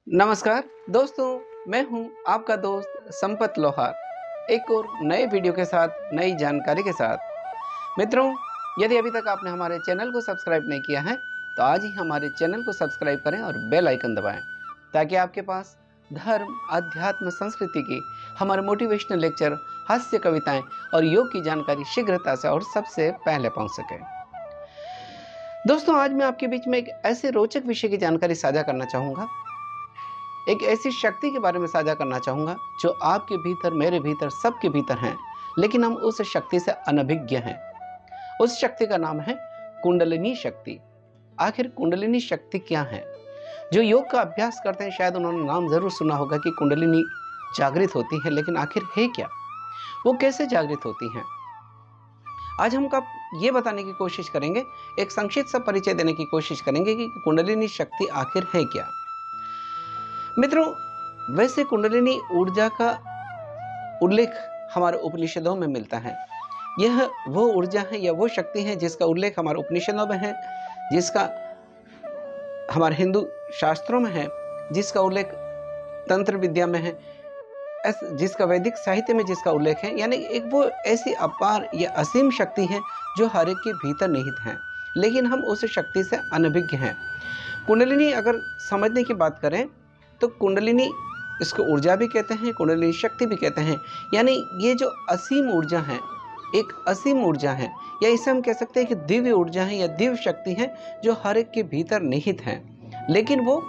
नमस्कार दोस्तों, मैं हूं आपका दोस्त संपत लोहार, एक और नए वीडियो के साथ नई जानकारी के साथ। मित्रों, यदि अभी तक आपने हमारे चैनल को सब्सक्राइब नहीं किया है तो आज ही हमारे चैनल को सब्सक्राइब करें और बेल आइकन दबाएं ताकि आपके पास धर्म, अध्यात्म, संस्कृति की हमारे मोटिवेशनल लेक्चर, हास्य कविताएं और योग की जानकारी शीघ्रता से और सबसे पहले पहुंच सके। दोस्तों, आज मैं आपके बीच में एक ऐसे रोचक विषय की जानकारी साझा करना चाहूँगा, एक ऐसी शक्ति के बारे में साझा करना चाहूँगा जो आपके भीतर, मेरे भीतर, सबके भीतर है, लेकिन हम उस शक्ति से अनभिज्ञ हैं। उस शक्ति का नाम है कुंडलिनी शक्ति। आखिर कुंडलिनी शक्ति क्या है? जो योग का अभ्यास करते हैं शायद उन्होंने नाम जरूर सुना होगा कि कुंडलिनी जागृत होती है, लेकिन आखिर है क्या? वो कैसे जागृत होती हैं? आज हम आपको ये बताने की कोशिश करेंगे, एक संक्षिप्त सा परिचय देने की कोशिश करेंगे कि कुंडलिनी शक्ति आखिर है क्या। मित्रों, वैसे कुंडलिनी ऊर्जा का उल्लेख हमारे उपनिषदों में मिलता है। यह वो ऊर्जा है या वो शक्ति है जिसका उल्लेख हमारे उपनिषदों में है, जिसका हमारे हिंदू शास्त्रों में है, जिसका उल्लेख तंत्र विद्या में है, जिसका वैदिक साहित्य में जिसका उल्लेख है। यानी एक वो ऐसी अपार या असीम शक्ति है जो हर एक के भीतर निहित है, लेकिन हम उस शक्ति से अनभिज्ञ हैं। कुंडलिनी अगर समझने की बात करें तो कुंडलिनी, इसको ऊर्जा भी कहते हैं, कुंडलिनी शक्ति भी कहते हैं। यानी ये जो असीम ऊर्जा है, एक असीम ऊर्जा है, या इसे हम कह सकते हैं कि दिव्य ऊर्जा है या दिव्य शक्ति है जो हर एक के भीतर निहित है, लेकिन वो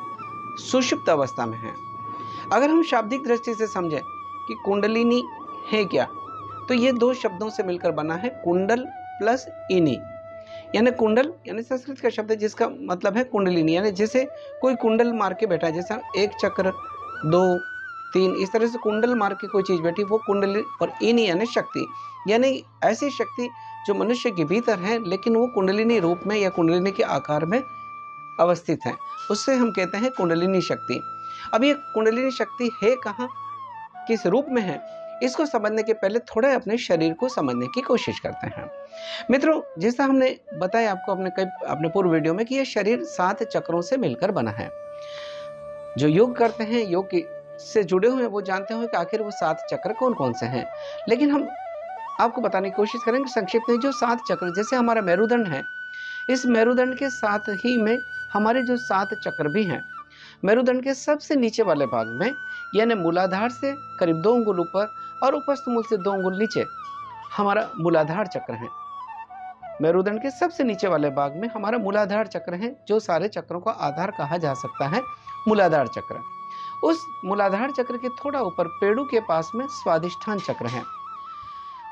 सुषुप्त अवस्था में है। अगर हम शाब्दिक दृष्टि से समझें कि कुंडलिनी है क्या, तो ये दो शब्दों से मिलकर बना है, कुंडल प्लस इनी। यानी कुंडल यानी संस्कृत का शब्द है जिसका मतलब है कुंडलिनी, यानी जैसे कोई कुंडल मार के बैठा है, जैसा एक चक्र, दो, तीन, इस तरह से कुंडल मार के कोई चीज बैठी, वो कुंडली। और इनी यानी शक्ति, यानी ऐसी शक्ति जो मनुष्य के भीतर है, लेकिन वो कुंडलिनी रूप में या कुंडलिनी के आकार में अवस्थित है, उससे हम कहते हैं कुंडलिनी शक्ति। अब ये कुंडलिनी शक्ति है कहाँ, किस रूप में है, इसको समझने के पहले थोड़ा अपने शरीर को समझने की कोशिश करते हैं। मित्रों, जैसा हमने बताया आपको अपने पूर्व वीडियो में कि यह शरीर 7 चक्रों से मिलकर बना है। जो योग करते हैं, योग से जुड़े हुए हैं, वो जानते हैं कि आखिर वो 7 चक्र कौन कौन से हैं। लेकिन हम आपको बताने की कोशिश करेंगे संक्षिप्त में। जो 7 चक्र, जैसे हमारा मेरुदंड है, इस मेरुदंड के साथ ही में हमारे जो 7 चक्र भी हैं। मेरुदंड के सबसे नीचे वाले भाग में, यानी मूलाधार से करीब 2 अंगुल ऊपर और उपस्थ मूल से 2 अंगुल नीचे हमारा मूलाधार चक्र है। मेरुदंड के सबसे नीचे वाले भाग में हमारा मूलाधार चक्र है, जो सारे चक्रों का आधार कहा जा सकता है, मूलाधार चक्र। उस मूलाधार चक्र के थोड़ा ऊपर पेड़ू के पास में स्वादिष्ठान चक्र है।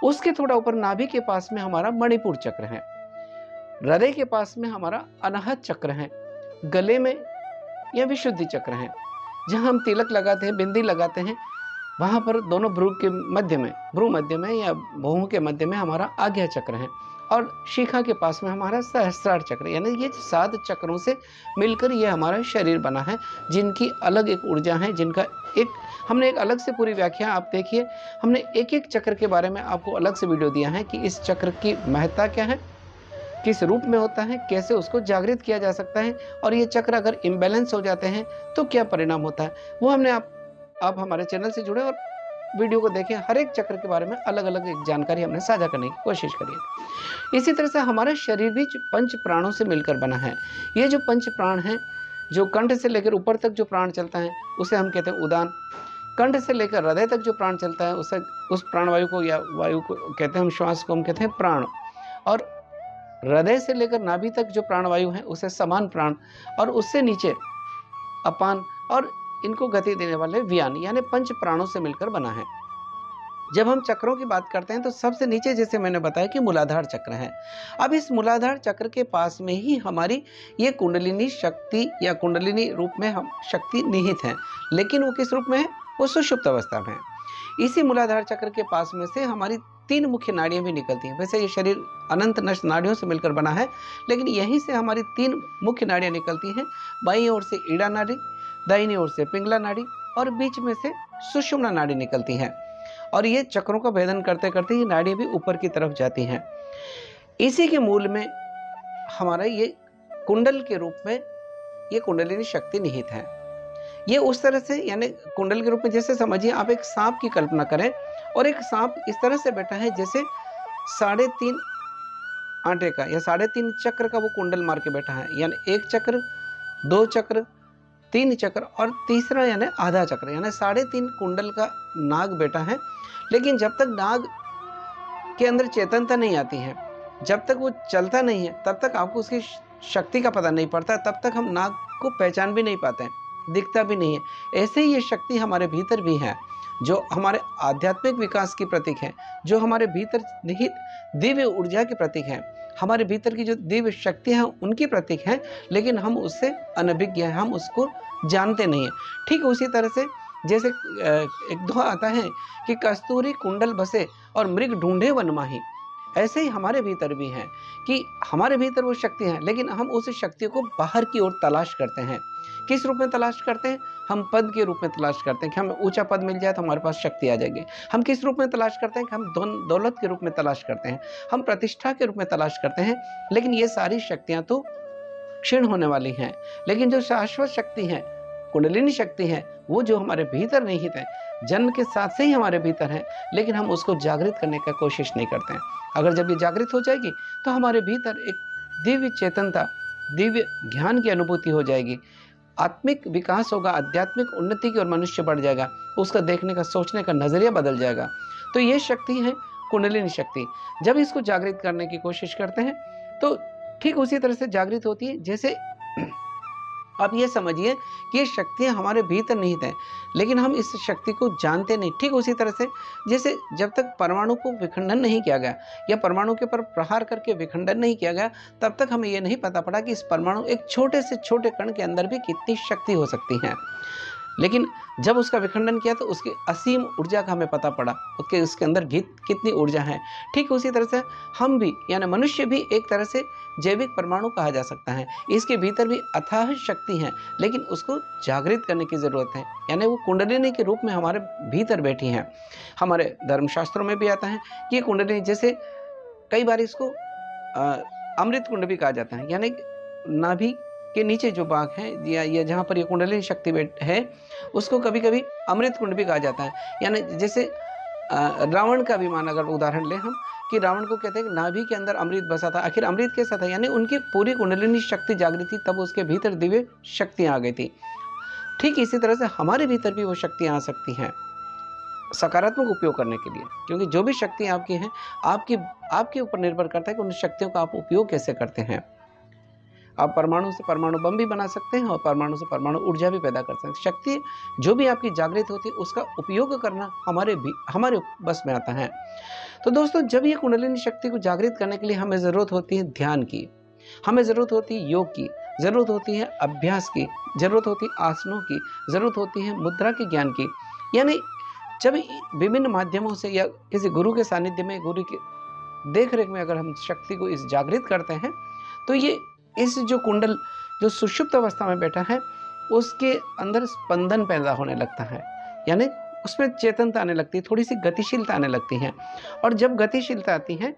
उसके थोड़ा ऊपर नाभि के पास में हमारा मणिपुर चक्र है। हृदय के पास में हमारा अनाहत चक्र है। गले में यह विशुद्धि चक्र है। जहां हम तिलक लगाते हैं, बिंदी लगाते हैं, वहां पर दोनों भ्रू मध्य में या भौहों के मध्य में हमारा आज्ञा चक्र है। और शिखा के पास में हमारा सहस्त्रार चक्र। यानी ये 7 चक्रों से मिलकर ये हमारा शरीर बना है, जिनकी अलग एक ऊर्जा है, जिनका हमने एक अलग से पूरी व्याख्या, आप देखिए, हमने एक एक चक्र के बारे में आपको अलग से वीडियो दिया है कि इस चक्र की महत्ता क्या है, किस रूप में होता है, कैसे उसको जागृत किया जा सकता है, और ये चक्र अगर इम्बैलेंस हो जाते हैं तो क्या परिणाम होता है। वो हमने आप हमारे चैनल से जुड़े और वीडियो को देखें। हर एक चक्र के बारे में अलग अलग एक जानकारी हमने साझा करने की कोशिश करी है। इसी तरह से हमारा शरीर भी 5 प्राणों से मिलकर बना है। ये जो 5 प्राण हैं, जो कंठ से लेकर ऊपर तक जो प्राण चलता है उसे हम कहते हैं उदान। कंठ से लेकर हृदय तक जो प्राण चलता है उस प्राणवायु को या वायु को कहते हैं, हम श्वास को हम कहते हैं प्राण। और हृदय से लेकर नाभि तक जो प्राणवायु है उसे समान प्राण, और उससे नीचे अपान, और इनको गति देने वाले व्यान, यानी 5 प्राणों से मिलकर बना है। जब हम चक्रों की बात करते हैं तो सबसे नीचे, जैसे मैंने बताया, कि मूलाधार चक्र है। अब इस मूलाधार चक्र के पास में ही हमारी ये कुंडलिनी शक्ति या कुंडलिनी रूप में हम शक्ति निहित है, लेकिन वो किस रूप में है, वो सुषुप्त अवस्था में है। इसी मूलाधार चक्र के पास में से हमारी 3 मुख्य नाड़ियां भी निकलती हैं। वैसे ये शरीर अनंत नष्ट नाड़ियों से मिलकर बना है, लेकिन यहीं से हमारी 3 मुख्य नाड़ियां निकलती हैं। बाईं ओर से ईड़ा नाड़ी, दाहिनी ओर से पिंगला नाड़ी, और बीच में से सुषुम्ना नाड़ी निकलती है। और ये चक्रों का भेदन करते करते ये नाड़ी भी ऊपर की तरफ जाती हैं। इसी के मूल में हमारा ये कुंडल के रूप में ये कुंडलिनी शक्ति निहित है। ये उस तरह से यानी कुंडल के रूप में, जैसे समझिए आप एक सांप की कल्पना करें और एक सांप इस तरह से बैठा है जैसे 3.5 आटे का या 3.5 चक्र का वो कुंडल मार के बैठा है, यानी 1 चक्र, 2 चक्र, 3 चक्र और तीसरा यानी आधा चक्र, यानी 3.5 कुंडल का नाग बैठा है। लेकिन जब तक नाग के अंदर चेतनता नहीं आती है, जब तक वो चलता नहीं है, तब तक आपको उसकी शक्ति का पता नहीं पड़ता, तब तक हम नाग को पहचान भी नहीं पाते हैं, दिखता भी नहीं है। ऐसे ही ये शक्ति हमारे भीतर भी है, जो हमारे आध्यात्मिक विकास की प्रतीक है, जो हमारे भीतर निहित दिव्य ऊर्जा के प्रतीक है, हमारे भीतर की जो दिव्य शक्ति है उनकी प्रतीक है, लेकिन हम उससे अनभिज्ञ हैं, हम उसको जानते नहीं हैं। ठीक उसी तरह से जैसे एक दोहा आता है कि कस्तूरी कुंडल बसे और मृग ढूंढे वन माही, ऐसे ही हमारे भीतर भी है कि हमारे भीतर वो शक्ति है, लेकिन हम उस शक्ति को बाहर की ओर तलाश करते हैं। किस रूप में तलाश करते हैं? हम पद के रूप में तलाश करते हैं कि हमें ऊंचा पद मिल जाए तो हमारे पास शक्ति आ जाएगी। हम किस रूप में तलाश करते हैं कि हम दौलत के रूप में तलाश करते हैं, हम प्रतिष्ठा के रूप में तलाश करते हैं। लेकिन ये सारी शक्तियां तो क्षीण होने वाली हैं, लेकिन जो शाश्वत शक्ति है, कुंडलिनी शक्ति है, वो जो हमारे भीतर निहित है, जन्म के साथ से ही हमारे भीतर है, लेकिन हम उसको जागृत करने का कोशिश नहीं करते हैं। अगर जब ये जागृत हो जाएगी तो हमारे भीतर एक दिव्य चेतनता, दिव्य ज्ञान की अनुभूति हो जाएगी, आत्मिक विकास होगा, आध्यात्मिक उन्नति की ओर मनुष्य बढ़ जाएगा, उसका देखने का, सोचने का नजरिया बदल जाएगा। तो ये शक्ति है कुंडलिनी शक्ति। जब इसको जागृत करने की कोशिश करते हैं तो ठीक उसी तरह से जागृत होती है। जैसे आप ये समझिए कि ये शक्तियाँ हमारे भीतर निहित हैं, लेकिन हम इस शक्ति को जानते नहीं। ठीक उसी तरह से जैसे जब तक परमाणु को विखंडन नहीं किया गया या परमाणु के ऊपर प्रहार करके विखंडन नहीं किया गया, तब तक हमें ये नहीं पता पड़ा कि इस परमाणु, एक छोटे से छोटे कण के अंदर भी कितनी शक्ति हो सकती है। लेकिन जब उसका विखंडन किया तो उसकी असीम ऊर्जा का हमें पता पड़ा, उसके अंदर कितनी ऊर्जा है। ठीक उसी तरह से हम भी, यानी मनुष्य भी एक तरह से जैविक परमाणु कहा जा सकता है। इसके भीतर भी अथाह शक्ति है, लेकिन उसको जागृत करने की जरूरत है, यानी वो कुंडलिनी के रूप में हमारे भीतर बैठी हैं। हमारे धर्मशास्त्रों में भी आता है कि ये कुंडलिनी, जैसे कई बार इसको अमृत कुंड भी कहा जाता है, यानी नाभि के नीचे जो भाग है या जहाँ पर ये कुंडलिनी शक्ति है, उसको कभी कभी अमृत कुंड भी कहा जाता है। यानी जैसे रावण का विमान अगर उदाहरण लें हम, कि रावण को कहते हैं कि नाभि के अंदर अमृत बसा था। आखिर अमृत कैसा था? यानी उनकी पूरी कुंडलिनी शक्ति जागृत थी, तब उसके भीतर दिव्य शक्तियाँ आ गई थी। ठीक इसी तरह से हमारे भीतर भी वो शक्तियाँ आ सकती हैं सकारात्मक उपयोग करने के लिए, क्योंकि जो भी शक्ति आपकी हैं, आपके ऊपर निर्भर करता है कि उन शक्तियों का आप उपयोग कैसे करते हैं। आप परमाणु से परमाणु बम भी बना सकते हैं और परमाणु से परमाणु ऊर्जा भी पैदा कर सकते हैं। शक्ति जो भी आपकी जागृत होती है, उसका उपयोग करना हमारे बस में आता है। तो दोस्तों, जब ये कुंडलिनी शक्ति को जागृत करने के लिए हमें ज़रूरत होती है ध्यान की, हमें ज़रूरत होती है योग की, ज़रूरत होती है अभ्यास की, ज़रूरत होती है आसनों की, ज़रूरत होती है मुद्रा के ज्ञान की। यानी जब विभिन्न माध्यमों से या किसी गुरु के सानिध्य में, गुरु की देख रेख में अगर हम शक्ति को इस जागृत करते हैं, तो ये इस जो कुंडल जो सुषुप्त अवस्था में बैठा है, उसके अंदर स्पंदन पैदा होने लगता है, यानी उसमें चेतनता आने लगती है, थोड़ी सी गतिशीलता आने लगती है। और जब गतिशीलता आती है,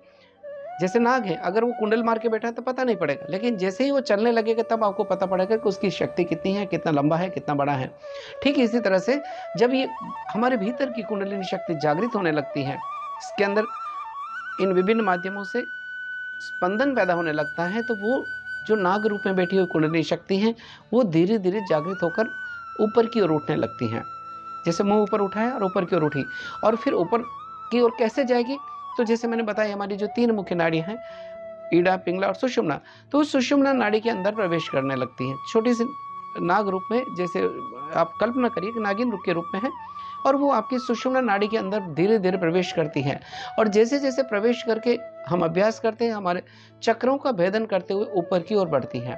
जैसे नाग है, अगर वो कुंडल मार के बैठा है तो पता नहीं पड़ेगा, लेकिन जैसे ही वो चलने लगेगा तब आपको पता पड़ेगा कि उसकी शक्ति कितनी है, कितना लंबा है, कितना बड़ा है। ठीक इसी तरह से जब ये हमारे भीतर की कुंडलिनी शक्ति जागृत होने लगती है, इसके अंदर इन विभिन्न माध्यमों से स्पंदन पैदा होने लगता है, तो वो जो नाग रूप में बैठी हुई कुंडलिनी शक्ति है, वो धीरे धीरे जागृत होकर ऊपर की ओर उठने लगती हैं। जैसे मुंह ऊपर उठाया और ऊपर की ओर उठी, और फिर ऊपर की ओर कैसे जाएगी? तो जैसे मैंने बताया, हमारी जो 3 मुख्य नाड़ी हैं, ईड़ा, पिंगला और सुषुम्ना, तो सुषुम्ना नाड़ी के अंदर प्रवेश करने लगती हैं, छोटी सी नाग रूप में। जैसे आप कल्पना करिए कि नागिन रूप के रूप में है, और वो आपकी सुषुम्ना नाड़ी के अंदर धीरे धीरे प्रवेश करती है। और जैसे जैसे प्रवेश करके हम अभ्यास करते हैं, हमारे चक्रों का भेदन करते हुए ऊपर की ओर बढ़ती है।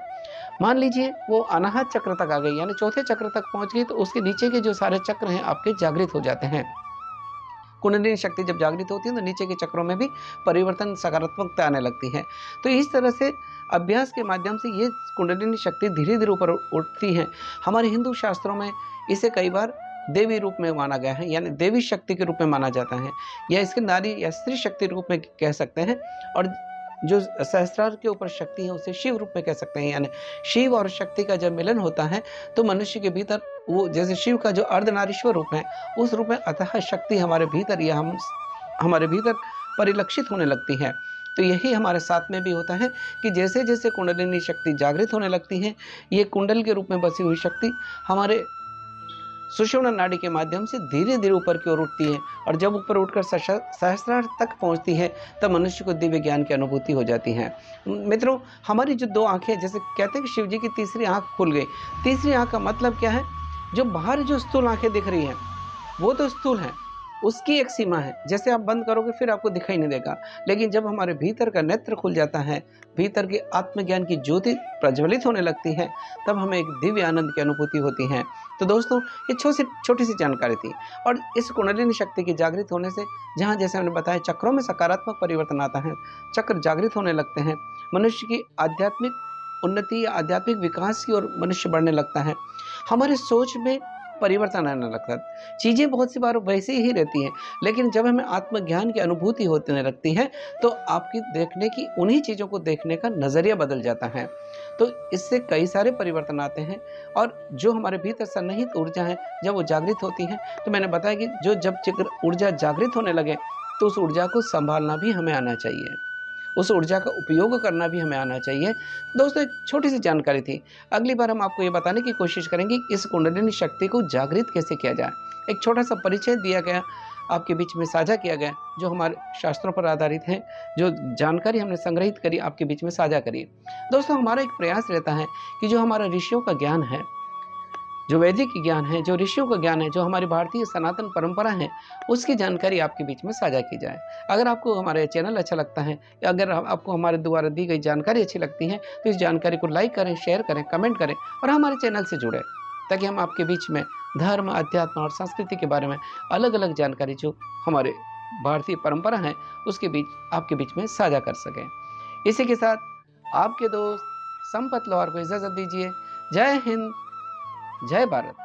मान लीजिए वो अनाहत चक्र तक आ गई, यानी चौथे चक्र तक पहुंच गई, तो उसके नीचे के जो सारे चक्र हैं आपके जागृत हो जाते हैं। कुंडलिनी शक्ति जब जागृत होती है तो नीचे के चक्रों में भी परिवर्तन, सकारात्मकता आने लगती है। तो इस तरह से अभ्यास के माध्यम से ये कुंडलिनी शक्ति धीरे धीरे ऊपर उठती है। हमारे हिंदू शास्त्रों में इसे कई बार देवी रूप में माना गया है, यानी देवी शक्ति के रूप में माना जाता है, या इसके नारी या स्त्री शक्ति रूप में कह सकते हैं। और जो सहस्रार के ऊपर शक्ति है उसे शिव रूप में कह सकते हैं। यानी शिव और शक्ति का जब मिलन होता है तो मनुष्य के भीतर वो जैसे शिव का जो अर्धनारीश्वर रूप है उस रूप में अतः शक्ति हमारे भीतर या हमारे भीतर परिलक्षित होने लगती है। तो यही हमारे साथ में भी होता है कि जैसे जैसे कुंडलिनी शक्ति जागृत होने लगती है, ये कुंडल के रूप में बसी हुई शक्ति हमारे सुषुम्ना नाड़ी के माध्यम से धीरे धीरे ऊपर की ओर उठती है और जब ऊपर उठकर सहस्रार तक पहुंचती है तब मनुष्य को दिव्य ज्ञान की अनुभूति हो जाती है। मित्रों, हमारी जो दो आंखें, जैसे कहते हैं कि शिव जी की तीसरी आंख खुल गई। तीसरी आंख का मतलब क्या है? जो बाहर जो स्थूल आंखें दिख रही हैं वो तो स्थूल है, उसकी एक सीमा है। जैसे आप बंद करोगे फिर आपको दिखाई नहीं देगा, लेकिन जब हमारे भीतर का नेत्र खुल जाता है, भीतर की आत्मज्ञान की ज्योति प्रज्वलित होने लगती है, तब हमें एक दिव्य आनंद की अनुभूति होती है। तो दोस्तों, ये छोटी सी जानकारी थी। और इस कुंडलिनी शक्ति की जागृत होने से, जहाँ जैसे हमने बताया चक्रों में सकारात्मक परिवर्तन आता है, चक्र जागृत होने लगते हैं, मनुष्य की आध्यात्मिक उन्नति या आध्यात्मिक विकास की ओर मनुष्य बढ़ने लगता है, हमारे सोच में परिवर्तन आने लगता है। चीज़ें बहुत सी बार वैसे ही रहती हैं, लेकिन जब हमें आत्मज्ञान की अनुभूति होने लगती है तो आपकी देखने की, उन्हीं चीज़ों को देखने का नज़रिया बदल जाता है। तो इससे कई सारे परिवर्तन आते हैं और जो हमारे भीतर सन्निहित ऊर्जा है जब वो जागृत होती है, तो मैंने बताया कि जब ऊर्जा जागृत होने लगे तो उस ऊर्जा को संभालना भी हमें आना चाहिए, उस ऊर्जा का उपयोग करना भी हमें आना चाहिए। दोस्तों, एक छोटी सी जानकारी थी। अगली बार हम आपको ये बताने की कोशिश करेंगे कि इस कुंडलिनी शक्ति को जागृत कैसे किया जाए। एक छोटा सा परिचय दिया गया, आपके बीच में साझा किया गया, जो हमारे शास्त्रों पर आधारित है, जो जानकारी हमने संग्रहित करी आपके बीच में साझा करी। दोस्तों, हमारा एक प्रयास रहता है कि जो हमारा ऋषियों का ज्ञान है, जो वैदिक ज्ञान है, जो ऋषियों का ज्ञान है, जो हमारी भारतीय सनातन परंपरा है, उसकी जानकारी आपके बीच में साझा की जाए। अगर आपको हमारे चैनल अच्छा लगता है या अगर आपको हमारे द्वारा दी गई जानकारी अच्छी लगती है तो इस जानकारी को लाइक करें, शेयर करें, कमेंट करें और हमारे चैनल से जुड़ें, ताकि हम आपके बीच में धर्म, अध्यात्म और संस्कृति के बारे में अलग अलग जानकारी जो हमारे भारतीय परंपरा है उसके बीच आपके बीच में साझा कर सकें। इसी के साथ आपके दोस्त संपत लोहार को इजाज़त दीजिए। जय हिंद, जय भारत।